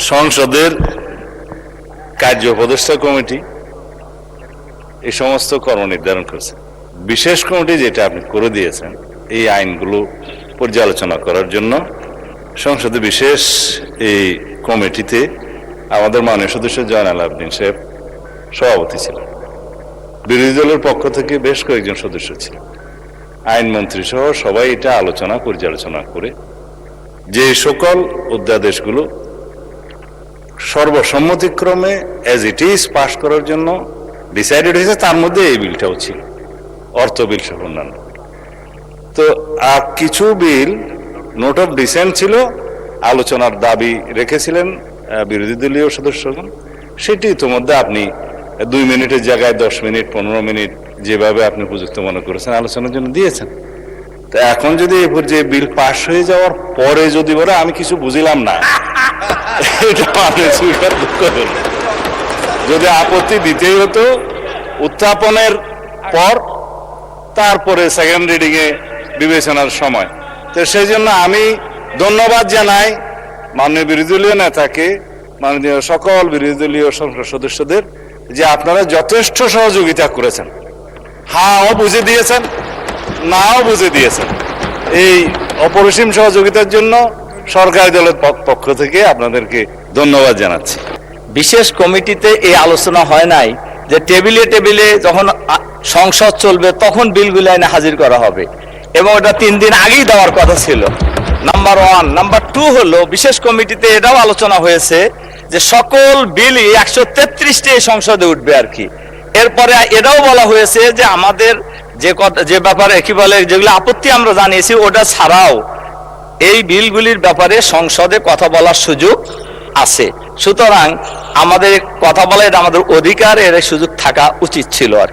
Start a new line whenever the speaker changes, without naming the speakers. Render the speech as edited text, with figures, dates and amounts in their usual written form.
সংসদের কার্য উপদেষ্টা কমিটি এই সমস্ত কর্ম নির্ধারণ করেছে। বিশেষ কমিটি যেটা আপনি করে দিয়েছেন এই আইনগুলো পর্যালোচনা করার জন্য সংসদে বিশেষ এই কমিটিতে আমাদের মাননীয় সদস্য জয়নাল আবেদিন সাহেব সভাপতি ছিলেন। বিরোধী দলের পক্ষ থেকে বেশ কয়েকজন সদস্য ছিলেন, আইনমন্ত্রী সহ সবাই এটা আলোচনা পর্যালোচনা করে যে সকল অধ্যাদেশগুলো সর্বসম্মতিক্রমে অ্যাজ ইট ইজ পাশ করার জন্য ডিসাইডেড হয়েছে, তার মধ্যে এই বিলটাও ছিল, অর্থ বিল সহ অন্যান্য। তো কিছু বিল নোট অফ ডিসেন্ট ছিল, আলোচনার দাবি রেখেছিলেন বিরোধী দলীয় সদস্যগণ। সেটি ইতিমধ্যে আপনি 2 মিনিটের জায়গায় 10 মিনিট 15 মিনিট যেভাবে আপনি উপযুক্ত মনে করেছেন আলোচনার জন্য দিয়েছেন। তো এখন যদি এরপর যে বিল পাশ হয়ে যাওয়ার পরে যদি বলে আমি কিছু বুঝিলাম না, এটা আমি স্বীকার করব। যদি আপত্তি দিতেই হতো উত্থাপনের পর, তারপরে সেকেন্ড রিডিং এ বিবেচনার সময়। তো সেই জন্য আমি ধন্যবাদ জানাই মাননীয় বিরোধী দলীয় নেতাকে, মাননীয় সকল বিরোধী দলীয় সংসদ সদস্যদের যে আপনারা যথেষ্ট সহযোগিতা করেছেন, হাও বুঝে দিয়েছেন, নাও বুঝে দিয়েছেন। এই অপরিসীম সহযোগিতার জন্য সরকারি দলের পক্ষ থেকে আপনাদেরকে ধন্যবাদ জানাচ্ছি।
বিশেষ কমিটিতে এই আলোচনা হয় নাই যে টেবিলে টেবিলে যখন সংসদ চলবে তখন বিলগুলো এনে হাজির করা হবে, এবং এটা 3 দিন আগেই দেওয়ার কথা ছিল। নাম্বার 1। নাম্বার 2 হলো বিশেষ কমিটিতে এটাও আলোচনা হয়েছে যে সকল বিলই 133টি সংসদে উঠবে আর কি। এরপরে এটাও বলা হয়েছে যে আমাদের যে ব্যাপারে কি বলে যেগুলো আপত্তি আমরা জানিয়েছি ওটা ছাড়াও এই বিলগুলির ব্যাপারে সংসদে কথা বলার সুযোগ আছে। সুতরাং আমাদের কথা বলা এটা আমাদের অধিকার, এর সুযোগ থাকা উচিত ছিল আর কি।